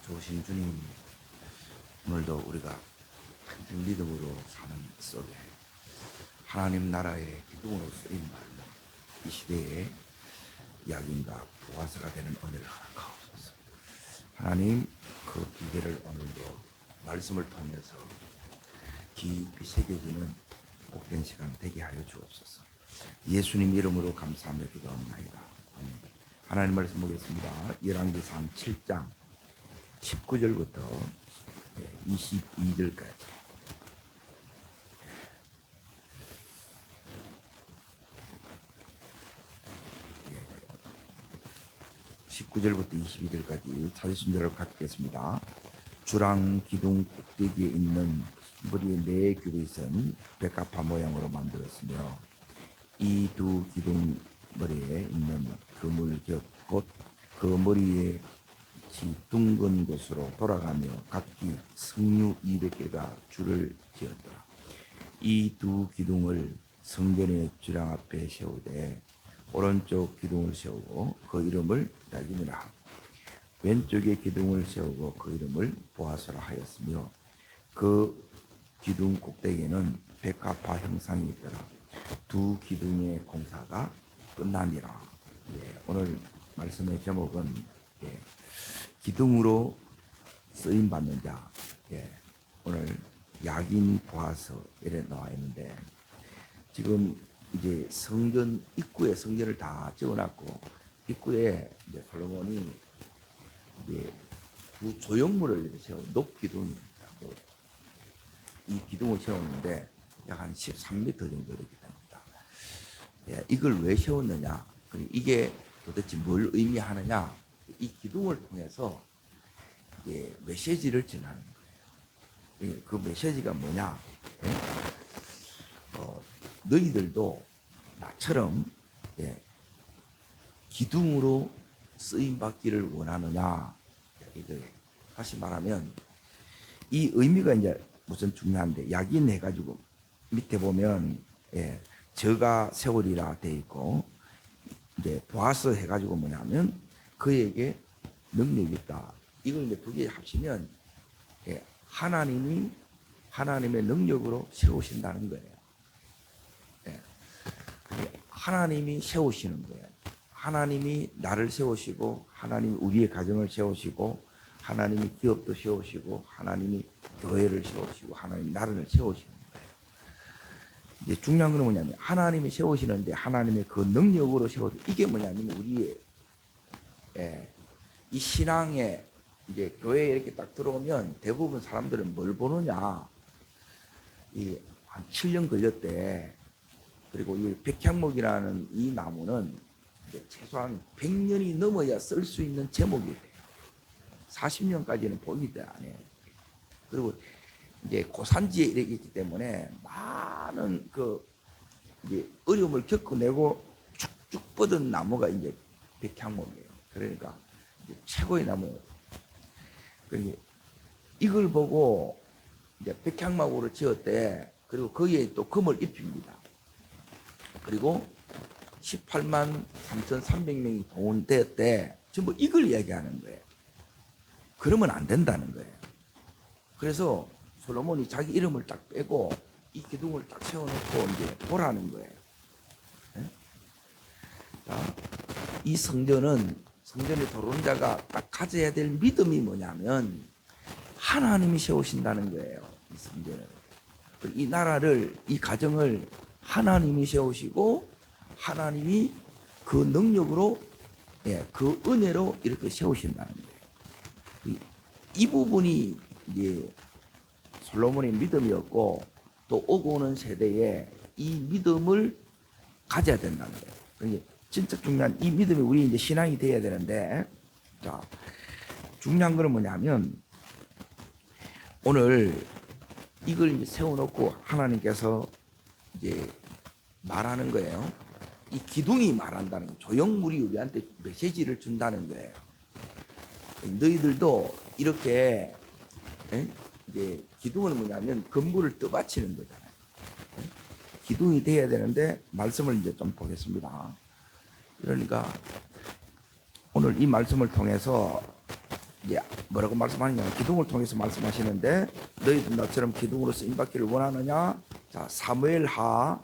좋으신 주님, 오늘도 우리가 믿음으로 사는 속에 하나님 나라의 기둥으로 쓰임받는 이 시대에 약인과 보아서가 되는 은혜를 허락하옵소서. 하나님, 그 기대를 오늘도 말씀을 통해서 깊이 새겨지는 복된 시간 되게 하여 주옵소서. 예수님 이름으로 감사하며 기도합니다. 하나님 말씀 보겠습니다. 열왕기상 7장 19절부터 22절까지. 19절부터 22절까지 찾으신 대로 갖겠습니다. 주랑 기둥 꼭대기에 있는 머리에 네 규빗은 백합화 모양으로 만들었으며 이 두 기둥 머리에 있는 그물 곁 곧 그 머리에 둥근 곳으로 돌아가며 각기 석류 200개가 줄을 지었더라. 이 두 기둥을 성전의 주랑 앞에 세우되 오른쪽 기둥을 세우고 그 이름을 낙이니라. 왼쪽에 기둥을 세우고 그 이름을 보아서라 하였으며 그 기둥 꼭대기에는 백합화 형상이 있더라. 두 기둥의 공사가 끝나니라. 오늘 말씀의 제목은 기둥으로 쓰임 받는 자. 오늘 약인 보아서 이래 나와 있는데, 지금 이제 성전 입구에 성전을 다 지어놨고 입구에 이제 솔로몬이 이제 두 조형물을 이렇게 세워 높기둥입니다. 이 기둥을 세웠는데 약 한 13m 정도 되게 됩니다. 이걸 왜 세웠느냐? 이게 도대체 뭘 의미하느냐? 이 기둥을 통해서 메시지를 전하는 거예요. 그 메시지가 뭐냐? 너희들도 나처럼 기둥으로 쓰임 받기를 원하느냐? 이거예요. 다시 말하면 이 의미가 이제 무슨 중요한데, 약인 해가지고 밑에 보면 저가 세월이라 돼 있고, 이제 보아서 해가지고 뭐냐면 그에게 능력이 있다. 이걸 이제 두 개 합치면 하나님의 능력으로 세우신다는 거예요. 하나님이 세우시는 거예요. 하나님이 나를 세우시고, 하나님이 우리의 가정을 세우시고, 하나님이 기업도 세우시고, 하나님이 교회를 세우시고, 하나님이 나라를 세우시는 거예요. 이제 중요한 건 뭐냐면 하나님이 세우시는데 하나님의 그 능력으로 세우시. 이게 뭐냐면 우리의 이 신앙에 이제 교회에 이렇게 딱 들어오면 대부분 사람들은 뭘 보느냐? 한 7년 걸렸대. 그리고 이 백향목이라는 이 나무는 이제 최소한 100년이 넘어야 쓸 수 있는 제목이 돼요. 40년까지는 보기도 안 해요. 그리고 이제 고산지에 이렇게 있기 때문에 많은 이제 어려움을 겪어내고 쭉쭉 뻗은 나무가 이제 백향목이에요. 그러니까 이제 최고의 나무. 그러니까 이걸 보고 이제 백향목으로 지었대. 그리고 거기에 또 금을 입힙니다. 그리고 18만 3,300명이 동원되었대. 전부 이걸 이야기하는 거예요. 그러면 안 된다는 거예요. 그래서 솔로몬이 자기 이름을 딱 빼고 이 기둥을 딱 세워놓고 이제 보라는 거예요. 자, 이 성전의 도론자가 딱 가져야 될 믿음이 뭐냐면 하나님이 세우신다는 거예요. 이 성전을. 이 나라를, 이 가정을 하나님이 세우시고 하나님이 그 능력으로, 그 은혜로 이렇게 세우신다는 거예요. 이 부분이 이제 솔로몬의 믿음이었고, 또 오고 오는 세대에 이 믿음을 가져야 된다는 거예요. 그러니까 진짜 중요한 이 믿음이 우리 이제 신앙이 되어야 되는데, 자, 중요한 거는 뭐냐면 오늘 이걸 이제 세워놓고 하나님께서 이제 말하는 거예요. 이 기둥이 말한다는 거예요. 조형물이 우리한테 메시지를 준다는 거예요. 너희들도 이렇게 이제 기둥은 뭐냐면 건물을 떠받치는 거잖아요. 기둥이 돼야 되는데 말씀을 이제 좀 보겠습니다. 그러니까 오늘 이 말씀을 통해서 이제 뭐라고 말씀하느냐, 기둥을 통해서 말씀하시는데 너희도 나처럼 기둥으로 쓰임 받기를 원하느냐. 자, 사무엘하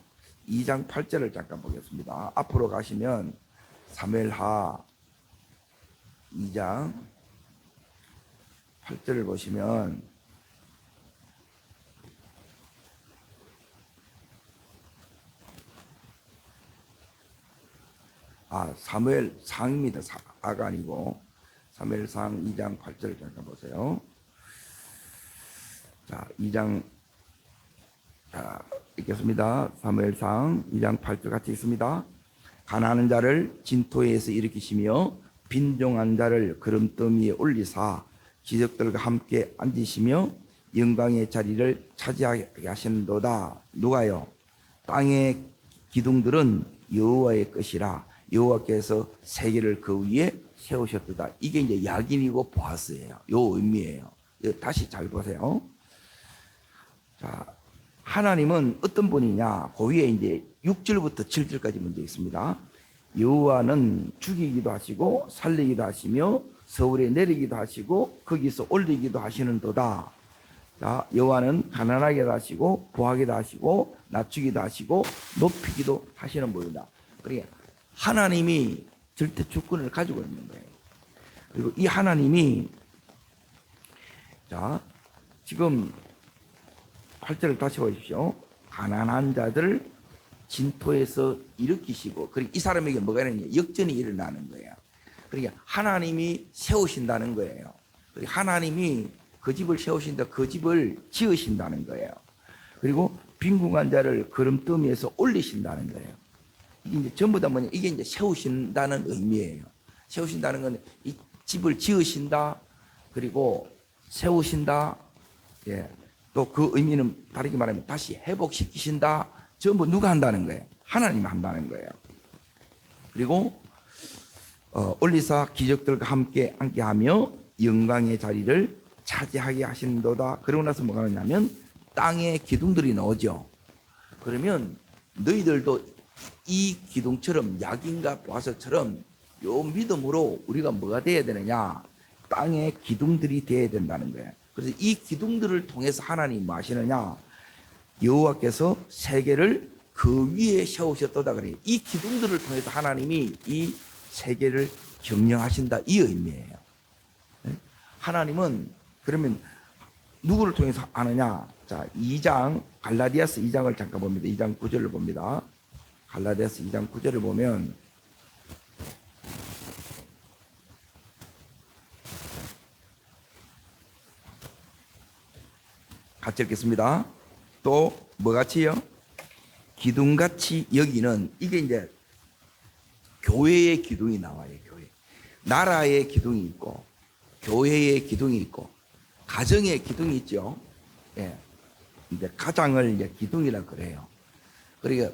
2장 8절을 잠깐 보겠습니다. 앞으로 가시면 사무엘하 2장 8절을 보시면 사무엘상입니다. 아가 아니고 사무엘상 2장 8절을 잠깐 보세요. 자, 2장 읽겠습니다. 사무엘상 2장 8절 같이 읽습니다. 가난한 자를 진토에서 일으키시며 빈종한 자를 그름더미에 올리사 기적들과 함께 앉으시며 영광의 자리를 차지하게 하시는도다. 누가요? 땅의 기둥들은 여호와의 것이라 여호와께서 세계를 그 위에 세우셨도다. 이게 이제 야긴이고 보아스예요. 요 의미예요. 다시 잘 보세요. 자, 하나님은 어떤 분이냐? 그 위에 이제 6절부터 7절까지 문제 있습니다. 여호와는 죽이기도 하시고 살리기도 하시며 서울에 내리기도 하시고 거기서 올리기도 하시는도다. 자, 여호와는 가난하게도 하시고 부하게도 하시고 낮추기도 하시고 높이기도 하시는 분이다. 그러니까 하나님이 절대 주권을 가지고 있는 거예요. 그리고 이 하나님이 자, 지금 8절을 다시 보십시오. 가난한 자들 진토에서 일으키시고, 그리고 이 사람에게 뭐가 있느냐? 역전이 일어나는 거예요. 그러니까 하나님이 세우신다는 거예요. 그리고 하나님이 그 집을 세우신다, 그 집을 지으신다는 거예요. 그리고 빈궁한 자를 그름더미에서 올리신다는 거예요. 이게 이제 전부 다 뭐냐? 이게 이제 세우신다는 의미예요. 세우신다는 건 이 집을 지으신다, 그리고 세우신다. 예. 또 그 의미는 다르게 말하면 다시 회복시키신다. 전부 누가 한다는 거예요? 하나님이 한다는 거예요. 그리고 올리사 기적들과 함께 함께하며 영광의 자리를 차지하게 하시는도다. 그러고 나서 뭐가 나냐면 땅에 기둥들이 나오죠. 그러면 너희들도 이 기둥처럼 야긴과 보아스처럼 요 믿음으로 우리가 뭐가 돼야 되느냐? 땅에 기둥들이 돼야 된다는 거예요. 그래서 이 기둥들을 통해서 하나님이 뭐 하시느냐? 여호와께서 세계를 그 위에 세우셨도다 그래요. 이 기둥들을 통해서 하나님이 이 세계를 경영하신다, 이 의미예요. 하나님은 그러면 누구를 통해서 하느냐? 자, 2장 갈라디아서 2장을 잠깐 봅니다. 2장 9절을 봅니다. 갈라디아서 2장 9절을 보면 같이 읽겠습니다. 또 뭐같이요? 기둥같이 여기는, 이게 이제 교회의 기둥이 나와요. 교회. 나라의 기둥이 있고 교회의 기둥이 있고 가정의 기둥이 있죠. 예. 이제 가장을 이제 기둥이라 그래요. 그러니까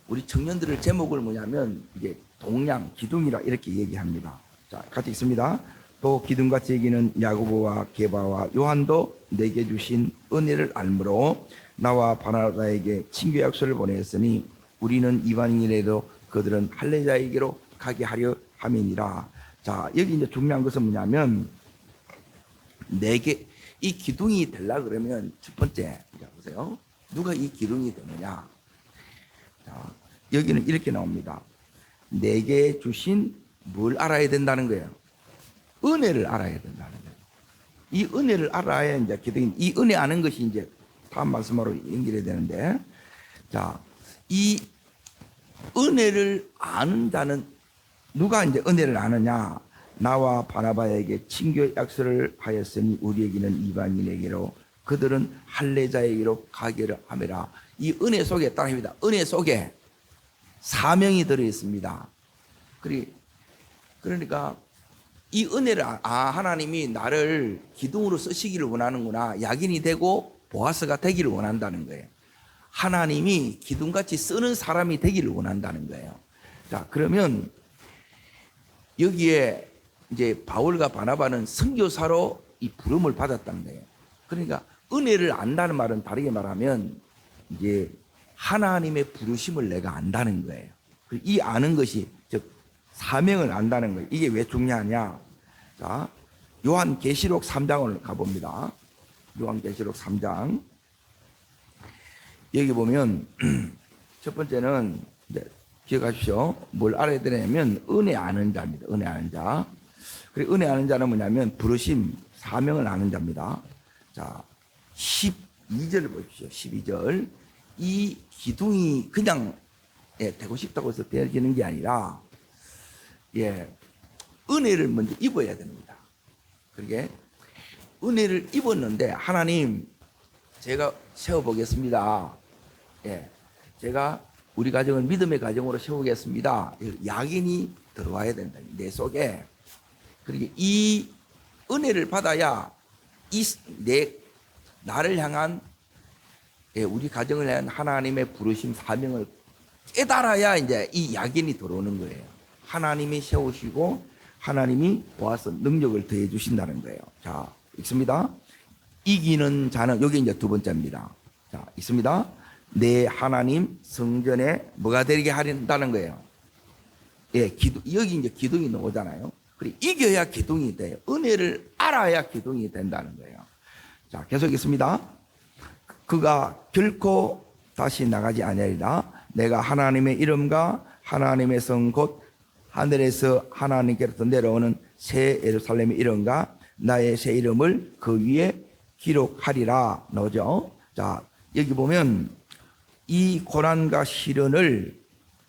우리 청년들을 제목을 뭐냐면 이제 동양 기둥이라 이렇게 얘기합니다. 자, 같이 읽습니다. 또 기둥같이 여기는 야고보와 게바와 요한도 내게 주신 은혜를 알므로 나와 바나바에게 친교 약속을 보냈으니 우리는 이방인이라도 그들은 할례자에게로 가게 하려 함이니라. 자, 여기 이제 중요한 것은 뭐냐면 내게 이 기둥이 되려 그러면 첫 번째, 자 보세요. 누가 이 기둥이 되느냐? 자, 여기는 이렇게 나옵니다. 내게 주신 뭘 알아야 된다는 거예요? 은혜를 알아야 된다는 거예요. 이 은혜를 알아야 이제 기둥이, 이 은혜 아는 것이 이제 다음 말씀으로 연결해야 되는데, 자, 이 은혜를 아는 자는 누가 이제 은혜를 아느냐? 나와 바나바에게 친교 약속을 하였으니 우리에게는 이방인에게로 그들은 할례자에게로 가게를 하매라. 이 은혜 속에 따릅니다. 은혜 속에 사명이 들어 있습니다. 그러니까 이 은혜를 하나님이 나를 기둥으로 쓰시기를 원하는구나. 야긴이 되고 보아스가 되기를 원한다는 거예요. 하나님이 기둥같이 쓰는 사람이 되기를 원한다는 거예요. 자, 그러면 여기에 이제 바울과 바나바는 선교사로 이 부름을 받았다는 거예요. 그러니까 은혜를 안다는 말은 다르게 말하면 이제 하나님의 부르심을 내가 안다는 거예요. 이 아는 것이 즉 사명을 안다는 거예요. 이게 왜 중요하냐? 자, 요한계시록 3장을 가봅니다. 요한계시록 3장. 여기 보면 첫 번째는 기억하십시오. 뭘 알아야 되냐면 은혜 아는 자입니다. 은혜 아는 자. 그리고 은혜 아는 자는 뭐냐면 부르심, 사명을 아는 자입니다. 자, 12절 보십시오. 12절. 이 기둥이 그냥 되고 싶다고 해서 되어지는 게 아니라 은혜를 먼저 입어야 됩니다. 그러게 은혜를 입었는데 하나님 제가 세워보겠습니다. 제가 우리 가정을 믿음의 가정으로 세우겠습니다. 약인이 들어와야 된다. 내 속에. 그리고 이 은혜를 받아야 나를 향한 우리 가정을 향한 하나님의 부르심 사명을 깨달아야 이제 이 약인이 들어오는 거예요. 하나님이 세우시고 하나님이 와서 능력을 더해 주신다는 거예요. 자, 읽습니다. 이기는 자는 여기 이제 두 번째입니다. 자, 읽습니다. 내 하나님 성전에 뭐가 되게 하린다는 거예요. 여기 이제 기둥이 나오잖아요. 그리고 이겨야 기둥이 돼요. 은혜를 알아야 기둥이 된다는 거예요. 자, 계속 읽습니다. 그가 결코 다시 나가지 아니하리라. 내가 하나님의 이름과 하나님의 성 곧 하늘에서 하나님께로부터 내려오는 새 예루살렘의 이름과 나의 새 이름을 그 위에 기록하리라. 나오죠. 자, 여기 보면 이 고난과 시련을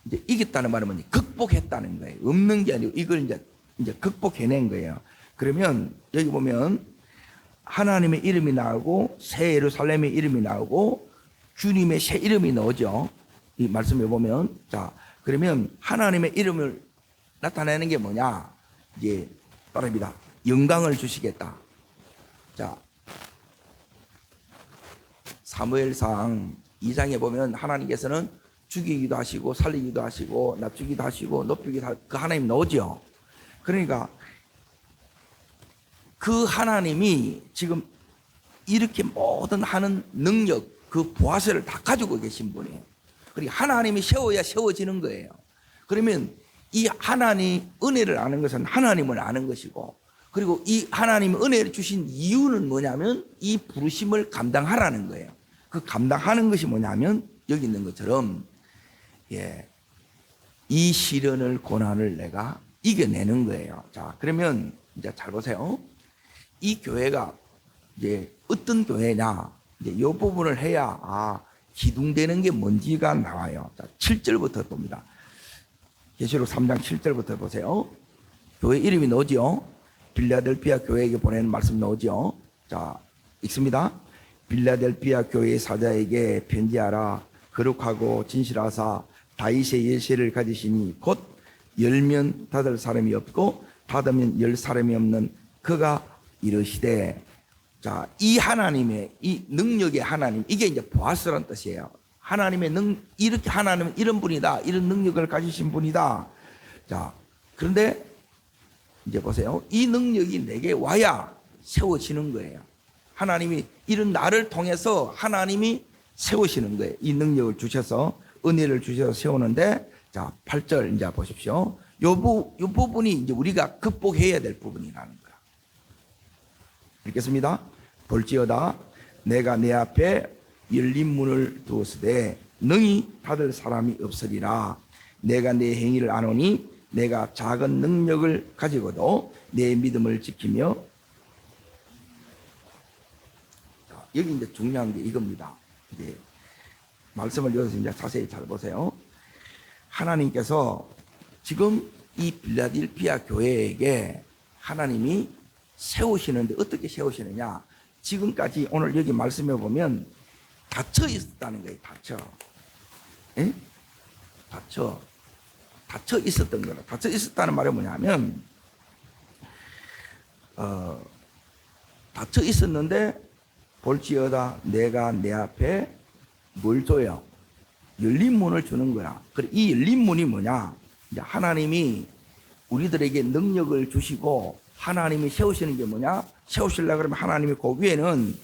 이제 이겼다는 말은 뭐냐? 극복했다는 거예요. 없는 게 아니고 이걸 이제 극복해낸 거예요. 그러면 여기 보면 하나님의 이름이 나오고 새 예루살렘의 이름이 나오고 주님의 새 이름이 나오죠. 이 말씀에 보면 자, 그러면 하나님의 이름을 나타내는 게 뭐냐? 이제 따릅니다. 영광을 주시겠다. 자, 사무엘상 2장에 보면 하나님께서는 죽이기도 하시고 살리기도 하시고 낮추기도 하시고 높이기도 하시고 그 하나님 나오죠. 그러니까 그 하나님이 지금 이렇게 모든 하는 능력 그 보아세를 다 가지고 계신 분이에요. 그리고 하나님이 세워야 세워지는 거예요. 그러면 이 하나님 은혜를 아는 것은 하나님을 아는 것이고 그리고 이 하나님 은혜를 주신 이유는 뭐냐면 이 부르심을 감당하라는 거예요. 그 감당하는 것이 뭐냐면 여기 있는 것처럼 이 시련을 고난을 내가 이겨내는 거예요. 자, 그러면 이제 잘 보세요. 이 교회가 이제 어떤 교회냐 이제 이 부분을 해야 기둥되는 게 뭔지가 나와요. 자, 7절부터 봅니다. 계시록 3장 7절부터 보세요. 교회 이름이 나오죠. 빌라델피아 교회에게 보내는 말씀 나오죠. 자, 읽습니다. 빌라델피아 교회의 사자에게 편지하라. 거룩하고 진실하사 다윗의 열쇠를 가지시니 곧 열면 닫을 사람이 없고 닫으면 열 사람이 없는 그가 이르시되. 자, 이 하나님의 이 능력의 하나님 이게 이제 보아스란 뜻이에요. 하나님의 이렇게 하나님은 이런 분이다. 이런 능력을 가지신 분이다. 자, 그런데 이제 보세요. 이 능력이 내게 와야 세워지는 거예요. 하나님이 이런 나를 통해서 하나님이 세우시는 거예요. 이 능력을 주셔서 은혜를 주셔서 세우는데 자, 8절 이제 보십시오. 요 부분이 이제 우리가 극복해야 될 부분이라는 거야. 읽겠습니다. 볼지어다 내가 내 앞에 열린 문을 두었으되 능히 닫을 사람이 없으리라. 내가 내 행위를 아노니 내가 작은 능력을 가지고도 내 믿음을 지키며. 자, 여기 이제 중요한 게 이겁니다. 이제 말씀을 여기서 이제 자세히 잘 보세요. 하나님께서 지금 이 빌라델피아 교회에게 하나님이 세우시는데 어떻게 세우시느냐? 지금까지 오늘 여기 말씀해 보면 닫혀 있었다는 거예요. 예? 닫혀 있었던 거라. 닫혀 있었다는 말이 뭐냐면 닫혀 있었는데 볼지어다 내가 내 앞에 뭘 줘요? 열린 문을 주는 거야. 그래, 이 열린 문이 뭐냐? 이제 하나님이 우리들에게 능력을 주시고 하나님이 세우시는 게 뭐냐? 세우시려고 그러면 하나님이 그 위에는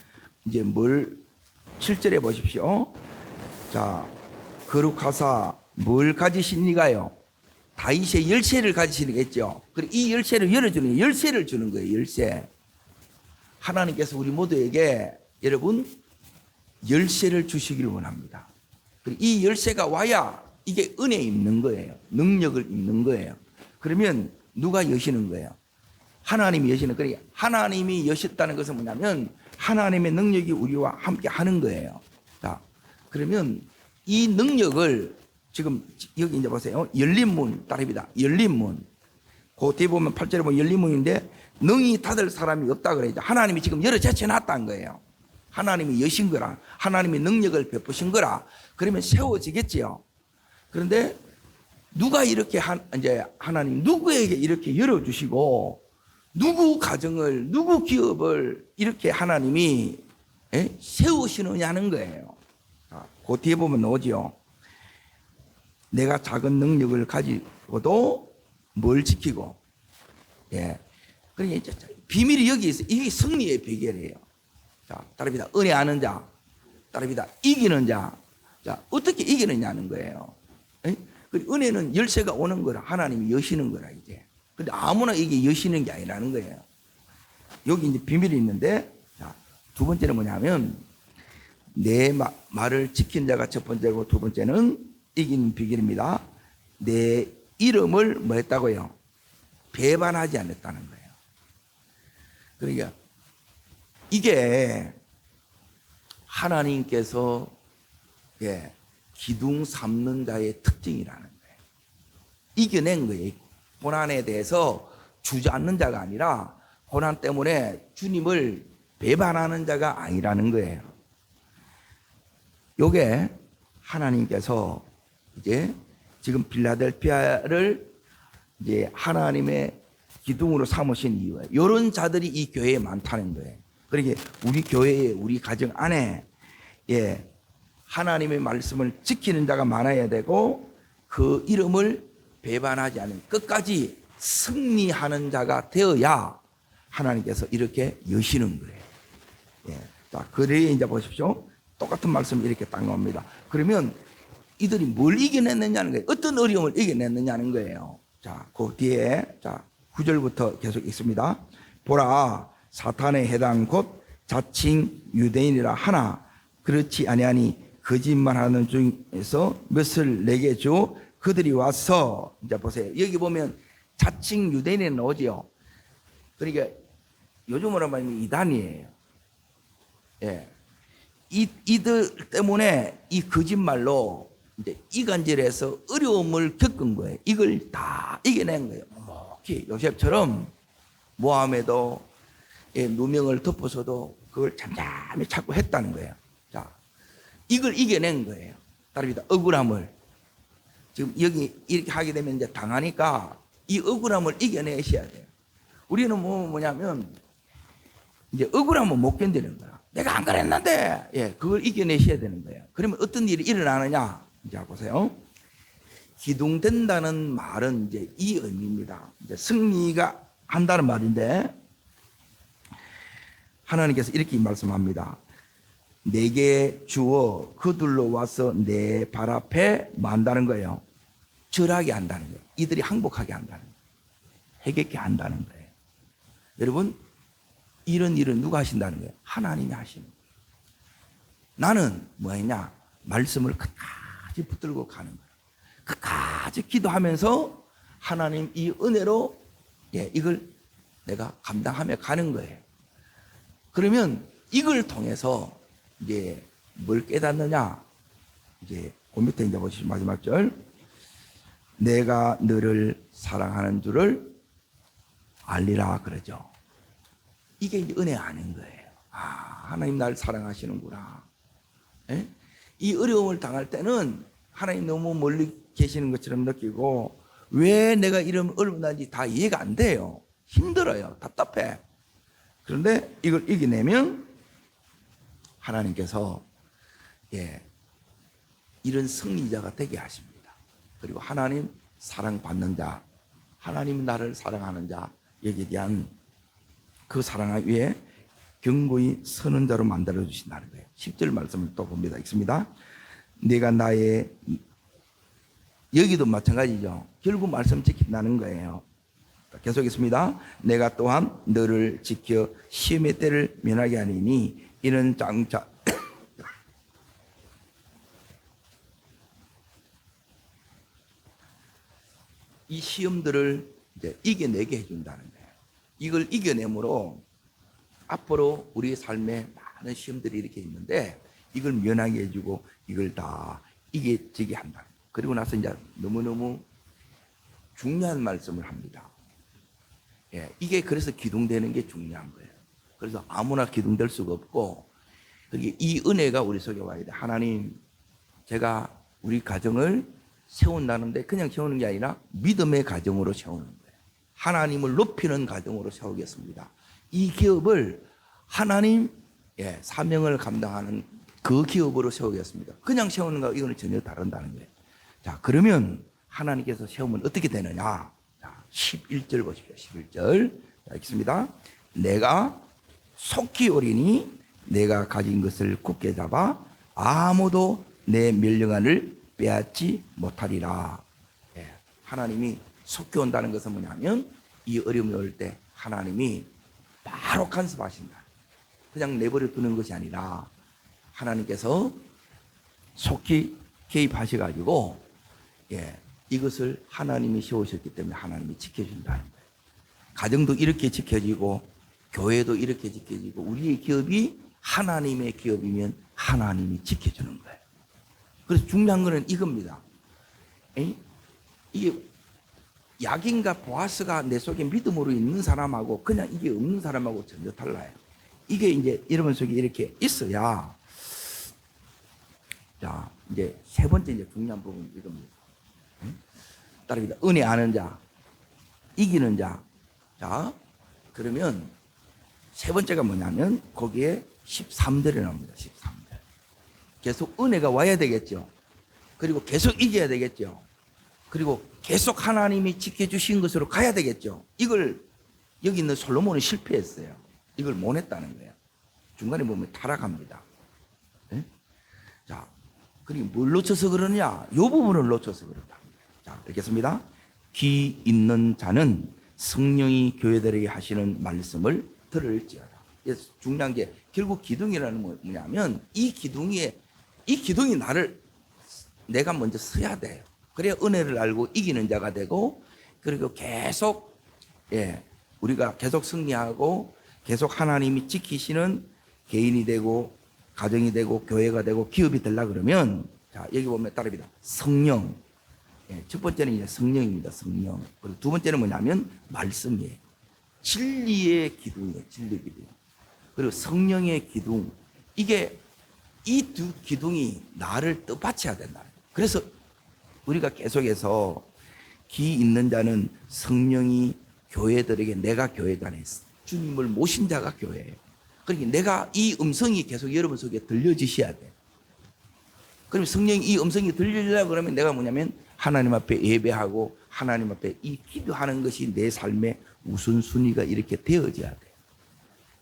이제 7절에 보십시오. 자, 거룩하사 뭘 가지시니가요? 다윗의 열쇠를 가지시겠죠. 그리고 이 열쇠를 열어주는 열쇠를 주는 거예요. 열쇠. 하나님께서 우리 모두에게 여러분 열쇠를 주시기를 원합니다. 이 열쇠가 와야 이게 은혜 입는 거예요. 능력을 입는 거예요. 그러면 누가 여시는 거예요? 하나님이 여시는 거예요. 하나님이 여셨다는 것은 뭐냐면 하나님의 능력이 우리와 함께 하는 거예요. 자, 그러면 이 능력을 지금 여기 이제 보세요. 열린 문 따릅니다. 열린 문. 그 뒤에 보면 8절에 보면 열린 문인데 능히 닫을 사람이 없다 그래야죠. 하나님이 지금 열어 제쳐놨다는 거예요. 하나님이 여신 거라. 하나님이 능력을 베푸신 거라. 그러면 세워지겠지요. 그런데 누가 이렇게 이제 하나님 누구에게 이렇게 열어주시고 누구 가정을 누구 기업을 이렇게 하나님이 세우시느냐는 거예요. 그 뒤에 보면 나오지요. 내가 작은 능력을 가지고도 뭘 지키고, 그러니까 비밀이 여기 있어요. 이게 승리의 비결이에요. 자, 따릅니다. 은혜 아는 자, 따릅니다. 이기는 자. 자, 어떻게 이기느냐는 거예요. 은혜는 열쇠가 오는 거라. 하나님이 여시는 거라, 이제. 근데 아무나 이게 여시는 게 아니라는 거예요. 여기 이제 비밀이 있는데, 자, 두 번째는 뭐냐면, 내 말을 지킨 자가 첫 번째고 두 번째는 이기는 비결입니다. 내 이름을 뭐 했다고요? 배반하지 않았다는 거예요. 그러니까 이게 하나님께서 기둥 삼는 자의 특징이라는 거예요. 이겨낸 거예요. 고난에 대해서 주저앉는 자가 아니라 고난 때문에 주님을 배반하는 자가 아니라는 거예요. 요게 하나님께서 이제 지금 빌라델피아를 이제 하나님의 기둥으로 삼으신 이유예요. 이런 자들이 이 교회에 많다는 거예요. 그러니까 우리 교회에 우리 가정 안에 하나님의 말씀을 지키는 자가 많아야 되고 그 이름을 배반하지 않는 끝까지 승리하는 자가 되어야 하나님께서 이렇게 여시는 거예요. 자, 그래야 이제 보십시오. 똑같은 말씀 이렇게 딱 나옵니다. 그러면 이들이 뭘 이겨냈느냐는 거예요. 어떤 어려움을 이겨냈느냐는 거예요. 자, 그 뒤에, 자, 9절부터 계속 있습니다. 보라, 사탄의 해당 곧 자칭 유대인이라 하나, 그렇지 아니하니 거짓말하는 중에서 몇을 내게 주 그들이 와서, 이제 보세요. 여기 보면 자칭 유대인이 나오지요. 그러니까 요즘으로 말하면 이단이에요. 이들 때문에 이 거짓말로 이제 이간질해서 어려움을 겪은 거예요. 이걸 다 이겨낸 거예요. 요셉처럼 모함에도 누명을 덮어서도 그걸 잠잠히 찾고 했다는 거예요. 자, 이걸 이겨낸 거예요. 다릅니다. 억울함을. 지금 여기 이렇게 하게 되면 이제 당하니까 이 억울함을 이겨내셔야 돼요. 우리는 뭐냐면 이제 억울함은 못 견디는 거야. 내가 안 그랬는데, 그걸 이겨내셔야 되는 거예요. 그러면 어떤 일이 일어나느냐? 이제 보세요. 기둥된다는 말은 이제 이 의미입니다. 이제 승리가 한다는 말인데, 하나님께서 이렇게 말씀합니다. 내게 주어 그들로 와서 내 발 앞에 만다는 거예요. 절하게 한다는 거예요. 이들이 항복하게 한다는 거예요. 해결케 한다는 거예요. 여러분, 이런 일은 누가 하신다는 거예요? 하나님이 하시는 거예요. 나는 뭐했냐? 말씀을 끝까지 붙들고 가는 거예요. 끝까지 기도하면서 하나님 이 은혜로 이걸 내가 감당하며 가는 거예요. 그러면 이걸 통해서 이제 뭘 깨닫느냐? 이제 그 밑에 이제 보시죠. 마지막 절. 내가 너를 사랑하는 줄을 알리라 그러죠. 이게 이제 은혜 아닌 거예요. 하나님 나를 사랑하시는구나. 이 어려움을 당할 때는 하나님 너무 멀리 계시는 것처럼 느끼고 왜 내가 이런 어려움을 당하는지 다 이해가 안 돼요. 힘들어요. 답답해. 그런데 이걸 이겨내면 하나님께서 이런 승리자가 되게 하십니다. 그리고 하나님 사랑받는 자, 하나님 나를 사랑하는 자, 여기에 대한 그 사랑 위에 견고히 서는 자로 만들어 주신다는 거예요. 10절 말씀을 또 봅니다. 읽습니다. 내가 나의, 여기도 마찬가지죠. 결국 말씀 지킨다는 거예요. 계속했습니다. 내가 또한 너를 지켜 시험의 때를 면하게 하리니 이는 장차 이 시험들을 이제 이겨내게 해준다는 거예요. 이걸 이겨내므로 앞으로 우리의 삶에 많은 시험들이 이렇게 있는데 이걸 면하게 해주고 이걸 다 이겨지게 한다. 그리고 나서 이제 너무너무 중요한 말씀을 합니다. 예, 이게 그래서 기둥되는 게 중요한 거예요. 그래서 아무나 기둥될 수가 없고, 이 은혜가 우리 속에 와야 돼. 하나님, 제가 우리 가정을 세운다는데 그냥 세우는 게 아니라 믿음의 가정으로 세우는 거예요. 하나님을 높이는 가정으로 세우겠습니다. 이 기업을 하나님 사명을 감당하는 그 기업으로 세우겠습니다. 그냥 세우는 거 이거는 전혀 다른다는 거예요. 자, 그러면 하나님께서 세우면 어떻게 되느냐? 자, 11절 보십시오. 11절. 자, 읽습니다. 내가 속히 오리니 내가 가진 것을 굳게 잡아 아무도 내 명령안을 빼앗지 못하리라. 예, 하나님이 속히 온다는 것은 뭐냐면 이 어려움이 올 때 하나님이 바로 간섭하신다. 그냥 내버려 두는 것이 아니라 하나님께서 속히 개입하셔가지고 이것을 하나님이 세우셨기 때문에 하나님이 지켜준다는 거예요. 가정도 이렇게 지켜지고 교회도 이렇게 지켜지고 우리의 기업이 하나님의 기업이면 하나님이 지켜주는 거예요. 그래서 중요한 거는 이겁니다. 이게 야긴과 보아스가 내 속에 믿음으로 있는 사람하고 그냥 이게 없는 사람하고 전혀 달라요. 이게 이제 여러분 속에 이렇게 있어야, 자, 이제 세 번째 이제 중요한 부분이 이겁니다. 따릅니다. 은혜 아는 자, 이기는 자. 자, 그러면 세 번째가 뭐냐면 거기에 13절에 나옵니다. 13절. 계속 은혜가 와야 되겠죠. 그리고 계속 이겨야 되겠죠. 그리고 계속 하나님이 지켜주신 것으로 가야 되겠죠. 이걸 여기 있는 솔로몬은 실패했어요. 이걸 못 했다는 거예요. 중간에 보면 타락합니다. 네? 자, 그리고 뭘 놓쳐서 그러냐? 이 부분을 놓쳐서 그렇다. 자, 읽겠습니다. 귀 있는 자는 성령이 교회들에게 하시는 말씀을 들을지어다. 그래서 중요한 게 결국 기둥이라는 건 뭐냐면 이 기둥이 내가 먼저 서야 돼요. 그래야 은혜를 알고 이기는 자가 되고, 그리고 계속 우리가 계속 승리하고 계속 하나님이 지키시는 개인이 되고 가정이 되고 교회가 되고 기업이 되려고 그러면, 자, 여기 보면 따릅니다. 성령. 첫 번째는 이제 성령입니다. 성령. 그리고 두 번째는 뭐냐면 말씀이에요. 진리의 기둥이에요. 진리 기둥. 그리고 성령의 기둥. 이게 이 두 기둥이 나를 뜻받쳐야 된다. 그래서 우리가 계속해서 기 있는 자는 성령이 교회들에게, 내가 교회관에 주님을 모신 자가 교회예요. 그러니까 내가 이 음성이 계속 여러분 속에 들려지셔야 돼요. 그럼 성령이 이 음성이 들리려고 그러면 내가 뭐냐면 하나님 앞에 예배하고 하나님 앞에 이 기도하는 것이 내 삶의 우선순위가 이렇게 되어져야 돼요.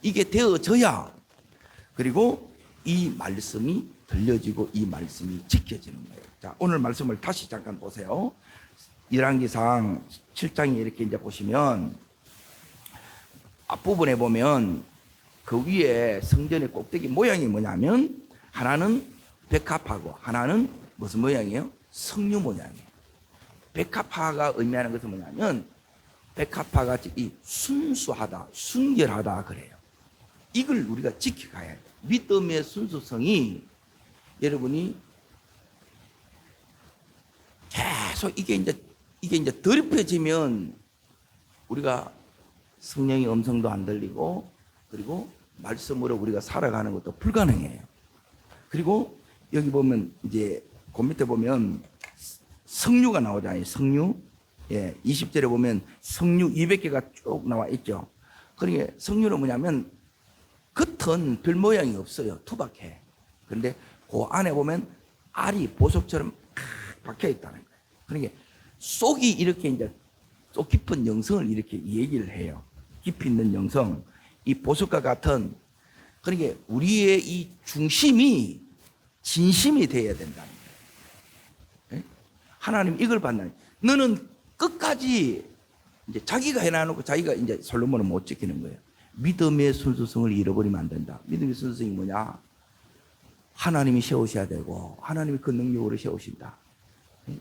이게 되어져야 그리고 이 말씀이 들려지고 이 말씀이 지켜지는 거예요. 자, 오늘 말씀을 다시 잠깐 보세요. 열왕기상 7장에 이렇게 이제 보시면 앞부분에 보면 그 위에 성전의 꼭대기 모양이 뭐냐면 하나는 백합화고 하나는 무슨 모양이에요? 석류 모양이에요. 백합화가 의미하는 것은 뭐냐면 백합화가 이 순수하다, 순결하다 그래요. 이걸 우리가 지켜가야 돼요. 믿음의 순수성이 여러분이 계속 이게 이제 더럽혀지면 우리가 성령의 음성도 안 들리고 그리고 말씀으로 우리가 살아가는 것도 불가능해요. 그리고 여기 보면 이제 그 밑에 보면 석류가 나오잖아요. 석류. 20절에 보면 석류 200개가 쭉 나와 있죠. 그러니까 석류는 뭐냐면 겉은 별 모양이 없어요. 투박해. 그런데 그 안에 보면 알이 보석처럼 박혀 있다는 거예요. 그러니까 속이 이렇게 이제 속 깊은 영성을 이렇게 얘기를 해요. 깊이 있는 영성. 이 보석과 같은, 그러니까 우리의 이 중심이 진심이 되어야 된다는 거예요. 하나님 이걸 받는, 너는 끝까지 이제 자기가 해놔놓고 자기가 이제 솔로몬은 못 지키는 거예요. 믿음의 순수성을 잃어버리면 안 된다. 믿음의 순수성이 뭐냐? 하나님이 세우셔야 되고 하나님이 그 능력으로 세우신다.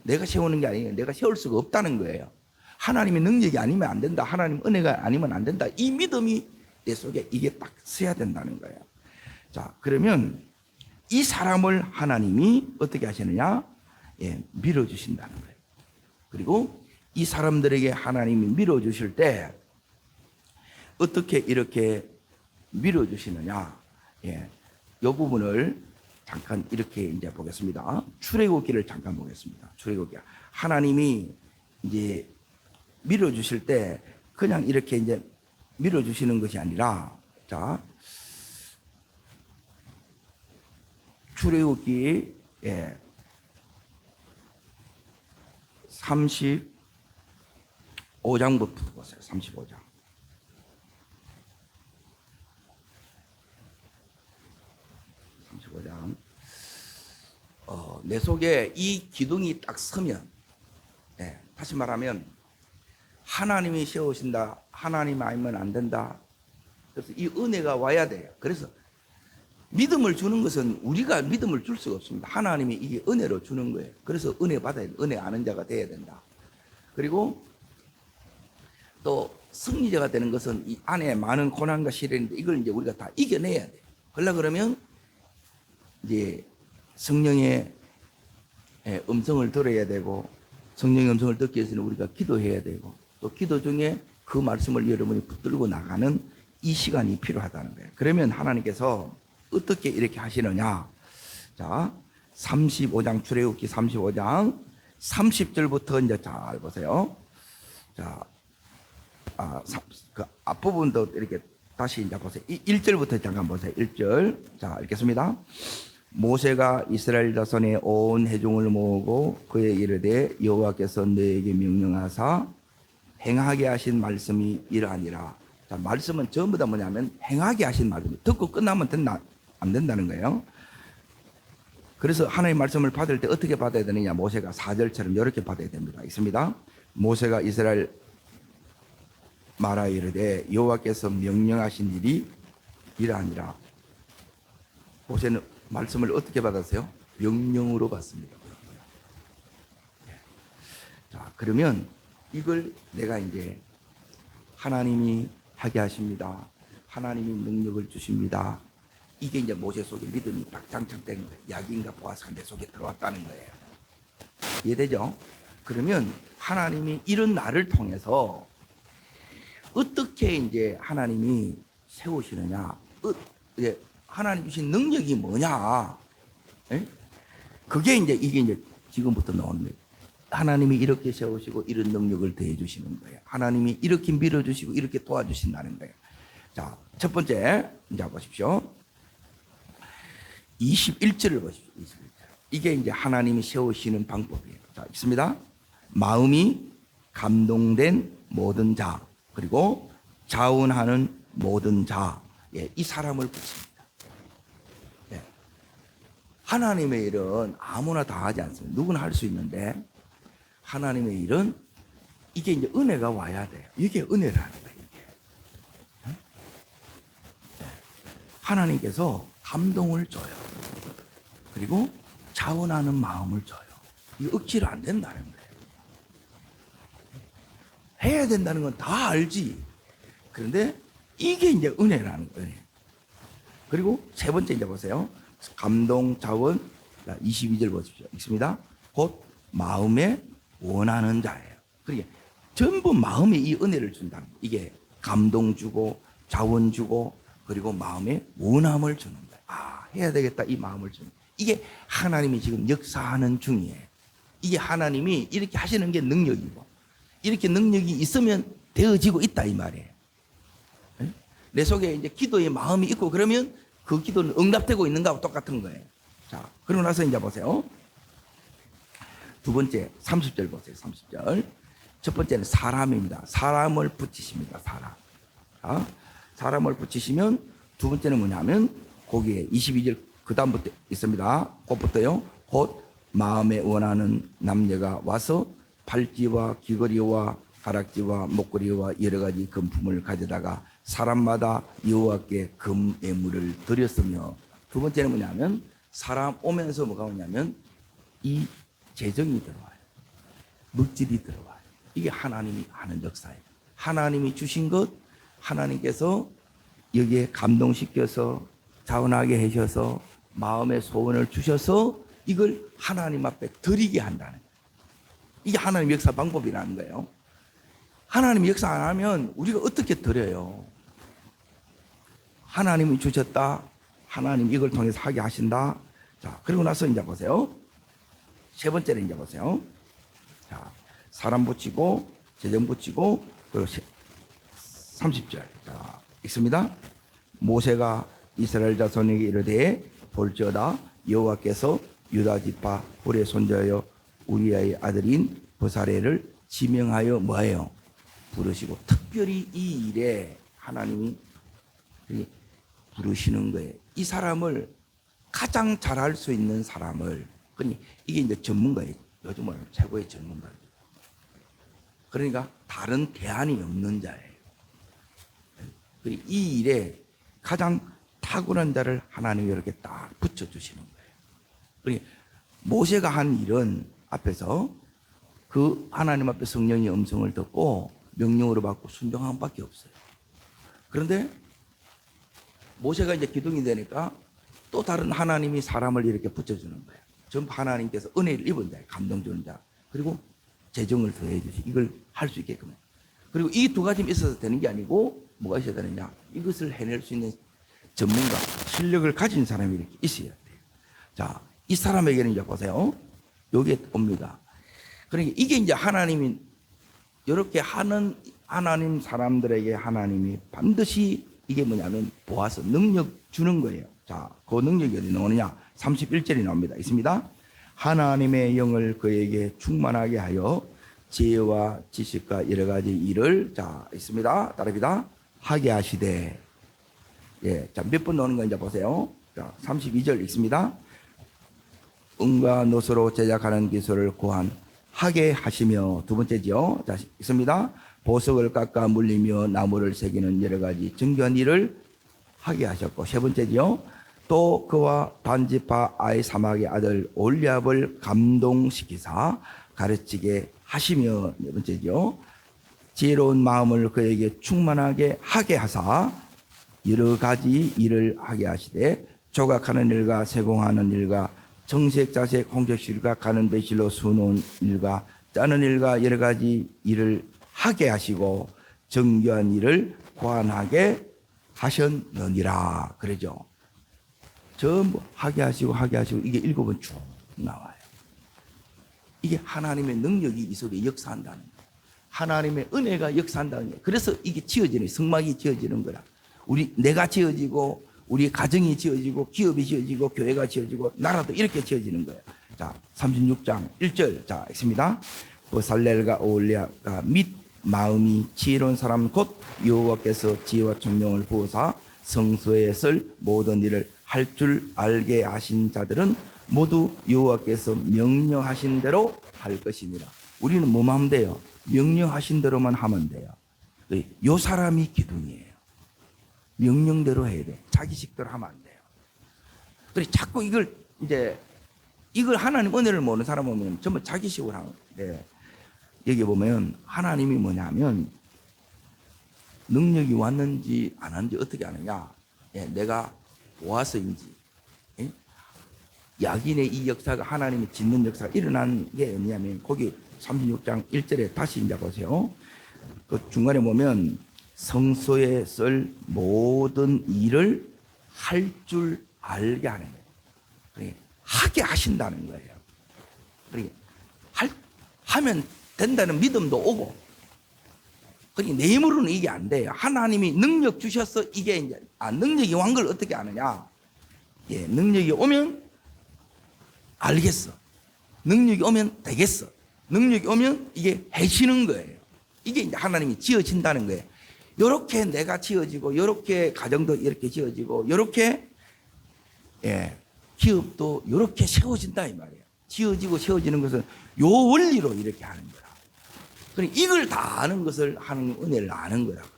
내가 세우는 게 아니에요. 내가 세울 수가 없다는 거예요. 하나님의 능력이 아니면 안 된다. 하나님 은혜가 아니면 안 된다. 이 믿음이 내 속에 이게 딱 서야 된다는 거예요. 자, 그러면 이 사람을 하나님이 어떻게 하시느냐? 예, 밀어주신다는 거예요. 그리고 이 사람들에게 하나님이 밀어주실 때 어떻게 이렇게 밀어주시느냐? 예, 이 부분을 잠깐 이렇게 이제 보겠습니다. 출애굽기를 잠깐 보겠습니다. 출애굽기. 하나님이 이제 밀어주실 때 그냥 이렇게 이제 밀어주시는 것이 아니라, 자, 출애굽기 35장부터 보세요. 35장. 내 속에 이 기둥이 딱 서면, 다시 말하면 하나님이 세우신다. 하나님 아니면 안 된다. 그래서 이 은혜가 와야 돼요. 그래서 믿음을 주는 것은 우리가 믿음을 줄 수가 없습니다. 하나님이 이게 은혜로 주는 거예요. 그래서 은혜 받아야 돼. 은혜 아는 자가 돼야 된다. 그리고 또 승리자가 되는 것은 이 안에 많은 고난과 시련인데 이걸 이제 우리가 다 이겨내야 돼요. 그러면 이제 성령의 음성을 들어야 되고, 성령의 음성을 듣기 위해서는 우리가 기도해야 되고, 또 기도 중에 그 말씀을 여러분이 붙들고 나가는 이 시간이 필요하다는 거예요. 그러면 하나님께서 어떻게 이렇게 하시느냐? 자, 35장 출애굽기 35장 30절부터 이제 잘 보세요. 자, 그 앞부분도 이렇게 다시 이제 보세요. 1절부터 잠깐 보세요. 1절. 자, 읽겠습니다. 모세가 이스라엘 자손의 온 회중을 모으고 그에 이르되 여호와께서 너에게 명령하사 행하게 하신 말씀이 이러하니라. 자, 말씀은 전부 다 뭐냐면 행하게 하신 말씀. 듣고 끝나면 안 된다는 거예요. 그래서 하나님의 말씀을 받을 때 어떻게 받아야 되느냐? 모세가 4절처럼 이렇게 받아야 됩니다. 있습니다. 모세가 이스라엘 말하 이르되 여호와께서 명령하신 일이 이러하니라. 모세는 말씀을 어떻게 받았어요? 명령으로 받습니다. 자, 그러면 이걸 내가 이제 하나님이 하게 하십니다. 하나님이 능력을 주십니다. 이게 이제 모세 속에 믿음이 딱 장착된 거예요. 야긴과 보아스가 내 속에 들어왔다는 거예요. 이해되죠? 그러면 하나님이 이런 나를 통해서 어떻게 이제 하나님이 세우시느냐? 하나님 주신 능력이 뭐냐? 그게 이제 이게 이제 지금부터 나오는 거예요. 하나님이 이렇게 세우시고 이런 능력을 더해 주시는 거예요. 하나님이 이렇게 밀어주시고 이렇게 도와주신다는 거예요. 자, 첫 번째 이제 보십시오. 21절을 보십시오. 21절. 이게 이제 하나님이 세우시는 방법이에요. 자, 있습니다. 마음이 감동된 모든 자, 그리고 자원하는 모든 자, 이 사람을 붙입니다. 하나님의 일은 아무나 다 하지 않습니다. 누구나 할 수 있는데 하나님의 일은 이게 이제 은혜가 와야 돼요. 이게 은혜라는 거예요. 이게. 하나님께서 감동을 줘요. 그리고 자원하는 마음을 줘요. 이 억지로 안 된다는 거예요. 해야 된다는 건 다 알지. 그런데 이게 이제 은혜라는 거예요. 그리고 세 번째 이제 보세요. 감동, 자원, 22절 보십시오. 있습니다. 곧 마음에 원하는 자예요. 그러니까 전부 마음에 이 은혜를 준다는 거예요. 이게 감동 주고 자원 주고 그리고 마음에 원함을 주는 거예요. 아, 해야 되겠다 이 마음을 주는 거예요. 이게 하나님이 지금 역사하는 중이에요. 이게 하나님이 이렇게 하시는 게 능력이고 이렇게 능력이 있으면 되어지고 있다 이 말이에요. 내 속에 이제 기도의 마음이 있고 그러면 그 기도는 응답되고 있는 거하고 똑같은 거예요. 자, 그러고 나서 이제 보세요. 두 번째 30절 보세요. 30절. 첫 번째는 사람입니다. 사람을 붙이십니다. 사람. 자, 사람을 붙이시면 두 번째는 뭐냐면 거기에 22절 그 다음부터 있습니다. 곧부터요. 곧 마음에 원하는 남녀가 와서 팔찌와 귀걸이와 가락지와 목걸이와 여러 가지 금품을 가져다가 사람마다 여호와께 금예물을 드렸으며, 두 번째는 뭐냐면 사람 오면서 뭐가 오냐면 이 재정이 들어와요. 물질이 들어와요. 이게 하나님이 하는 역사예요. 하나님이 주신 것, 하나님께서 여기에 감동시켜서 자원하게 하셔서 마음의 소원을 주셔서 이걸 하나님 앞에 드리게 한다는 거예요. 이게 하나님 역사 방법이라는 거예요. 하나님 역사 안 하면 우리가 어떻게 드려요? 하나님이 주셨다. 하나님 이걸 통해서 하게 하신다. 자, 그리고 나서 이제 보세요. 세 번째는 이제 보세요. 자, 사람 붙이고, 재정 붙이고, 그리고 30절. 자, 읽습니다. 모세가 이스라엘 자손에게 이르되 볼지어다 여호와께서 유다 지파 훌의 손자여 우리의 아들인 부사레를 지명하여 뭐예요? 부르시고, 특별히 이 일에 하나님이 부르시는 거예요. 이 사람을 가장 잘할 수 있는 사람을, 그러니 이게 이제 전문가예요. 요즘은 최고의 전문가. 그러니까 다른 대안이 없는 자예요. 이 일에 가장 탁월한 자를 하나님이 이렇게 딱 붙여주시는 거예요. 그러니까 모세가 한 일은 앞에서 그 하나님 앞에 성령의 음성을 듣고 명령으로 받고 순종한 밖에 없어요. 그런데 모세가 이제 기둥이 되니까 또 다른 하나님이 사람을 이렇게 붙여주는 거예요. 전부 하나님께서 은혜를 입은 자예요. 감동 주는 자. 그리고 재정을 더해 주시. 이걸 할 수 있게끔. 그리고 이 두 가지 있어서 되는 게 아니고 뭐가 있어야 되느냐? 이것을 해낼 수 있는 전문가, 실력을 가진 사람이 이렇게 있어야 돼요. 자, 이 사람에게는 이제 보세요. 여기에 옵니다. 그러니까 이게 이제 하나님이 이렇게 하는 하나님 사람들에게 하나님이 반드시 이게 뭐냐면 보아서 능력 주는 거예요. 자, 그 능력이 어디 나오느냐? 31절이 나옵니다. 있습니다. 하나님의 영을 그에게 충만하게 하여 지혜와 지식과 여러 가지 일을, 자, 있습니다. 따라합니다. 하게 하시되. 예, 자, 몇 번 나오는 거 이제 보세요. 자, 32절 읽습니다. 은과 노소로 제작하는 기술을 고안하게 하시며, 두 번째지요. 자, 읽습니다. 보석을 깎아 물리며 나무를 새기는 여러 가지 정교한 일을 하게 하셨고, 세 번째지요. 또 그와 단지파 아이사막의 아들 올리압을 감동시키사 가르치게 하시며, 네 번째죠. 지혜로운 마음을 그에게 충만하게 하게 하사 여러 가지 일을 하게 하시되 조각하는 일과 세공하는 일과 정색 자색 홍적실과 가는 배실로 수놓은 일과 짜는 일과 여러 가지 일을 하게 하시고 정교한 일을 고안하게 하셨느니라. 그러죠. 전부 하게 하시고 이게 7번 쭉 나와요. 이게 하나님의 능력이 이 속에 역사한다는 거예요. 하나님의 은혜가 역사한다는 거예요. 그래서 이게 지어지는, 성막이 지어지는 거라. 내가 지어지고 우리 가정이 지어지고 기업이 지어지고 교회가 지어지고 나라도 이렇게 지어지는 거예요. 자, 36장 1절. 자, 있습니다. 보살렐과 오올리아가 및 마음이 지혜로운 사람 곧 여호와께서 지혜와 총명을 부어사 성소에 쓸 모든 일을 할 줄 알게 하신 자들은 모두 여호와께서 명령하신 대로 할 것이니라. 우리는 뭐만 하면 돼요? 명령하신 대로만 하면 돼요. 요 사람이 기둥이에요. 명령대로 해야 돼. 자기식대로 하면 안 돼요. 그래 자꾸 이걸 하나님 은혜를 모르는 사람 보면 전부 자기식으로 하는데, 여기 보면 하나님이 뭐냐면 능력이 왔는지 안 왔는지 어떻게 아느냐? 예, 내가 보아서인지. 예? 야긴의 이 역사가 하나님이 짓는 역사가 일어난 게 뭐냐면 거기 36장 1절에 다시 이제 보세요. 그 중간에 보면 성소에 쓸 모든 일을 할 줄 알게 하는 거예요. 그러니까 하게 하신다는 거예요. 그러니까 하면 된다는 믿음도 오고, 그러니까 내 힘으로는 이게 안 돼요. 하나님이 능력 주셔서 이게 이제, 능력이 온 걸 어떻게 아느냐? 예, 능력이 오면 알겠어. 능력이 오면 되겠어. 능력이 오면 이게 해지는 거예요. 이게 이제 하나님이 지어진다는 거예요. 요렇게 내가 지어지고, 요렇게 가정도 이렇게 지어지고, 요렇게, 예, 기업도 요렇게 세워진다 이 말이에요. 지어지고 세워지는 것은 요 원리로 이렇게 하는 거라. 그러니까 이걸 다 아는 것을 하나님 은혜를 아는 거라고.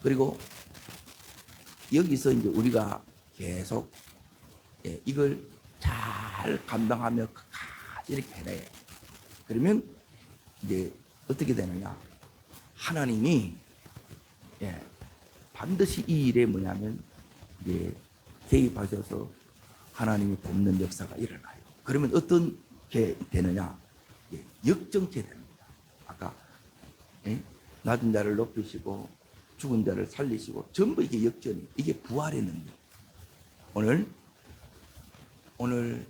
그리고 여기서 이제 우리가 계속 이걸 잘 감당하며 끝까지 이렇게 해내요. 그러면 이제 어떻게 되느냐? 하나님이 반드시 이 일에 뭐냐면 이제 개입하셔서 하나님이 돕는 역사가 일어나요. 그러면 어떤 게 되느냐? 역정체 됩니다. 아까 낮은 자를 높이시고 죽은 자를 살리시고 전부 이게 역전이, 이게 부활의 능력. 오늘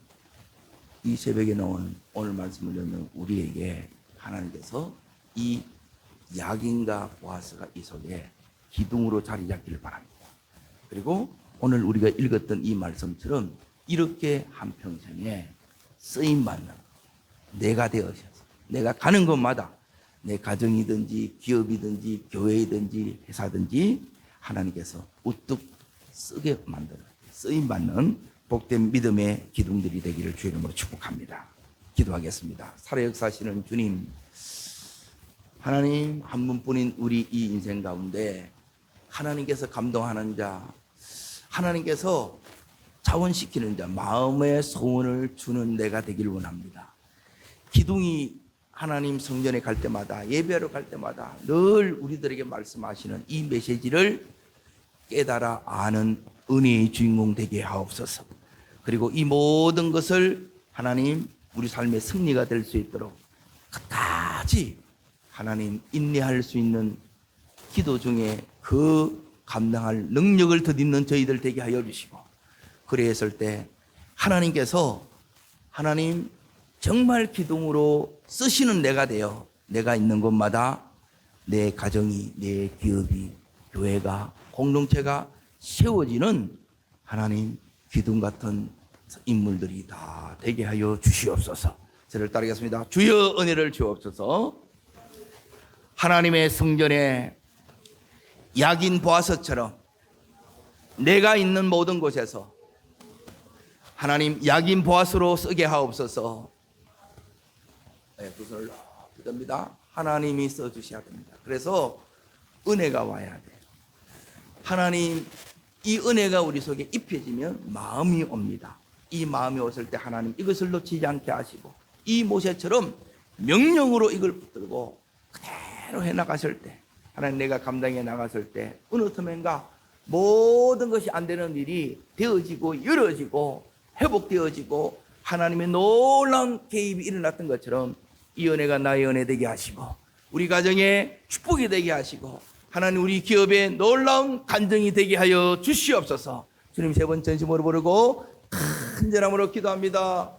이 새벽에 나온 오늘 말씀을 듣는 우리에게 하나님께서 이 야긴과 보아스가 이 속에 기둥으로 자리 잡기를 바랍니다. 그리고 오늘 우리가 읽었던 이 말씀처럼 이렇게 한평생에 쓰임받는 내가 되어셔서 내가 가는 곳마다 내 가정이든지 기업이든지 교회이든지 회사든지 하나님께서 우뚝 쓰게 만드는 쓰임받는 복된 믿음의 기둥들이 되기를 주의 이름으로 축복합니다. 기도하겠습니다. 살아역사하시는 주님, 하나님 한 분뿐인 우리 이 인생 가운데 하나님께서 감동하는 자, 하나님께서 자원시키는 자, 마음의 소원을 주는 내가 되기를 원합니다. 기둥이 하나님 성전에 갈 때마다, 예배하러 갈 때마다 늘 우리들에게 말씀하시는 이 메시지를 깨달아 아는 은혜의 주인공 되게 하옵소서. 그리고 이 모든 것을 하나님 우리 삶의 승리가 될 수 있도록 끝까지 하나님 인내할 수 있는 기도 중에 그 감당할 능력을 덧입는 저희들 되게 하여 주시고, 그랬을 때 하나님께서 하나님 정말 기둥으로 쓰시는 내가 되어 내가 있는 곳마다 내 가정이, 내 기업이, 교회가, 공동체가 세워지는 하나님 기둥 같은 인물들이 다 되게 하여 주시옵소서. 저를 따르겠습니다. 주여 은혜를 주옵소서. 하나님의 성전에 야긴 보아스처럼 내가 있는 모든 곳에서 하나님 야긴 보아스로 쓰게 하옵소서. 두 손을 높이 듭니다. 하나님이 써주셔야 됩니다. 그래서 은혜가 와야 돼요. 하나님, 이 은혜가 우리 속에 입혀지면 마음이 옵니다. 이 마음이 왔을 때 하나님 이것을 놓치지 않게 하시고 이 모세처럼 명령으로 이걸 붙들고 그대로 해나가실 때, 하나님 내가 감당해 나갔을 때 어느 틈엔가 모든 것이 안 되는 일이 되어지고 열어지고 회복되어지고 하나님의 놀라운 개입이 일어났던 것처럼 이 은혜가 나의 은혜 되게 하시고 우리 가정에 축복이 되게 하시고 하나님 우리 기업에 놀라운 간증이 되게 하여 주시옵소서. 주님 세 번 전심으로 부르고 간절함으로 기도합니다.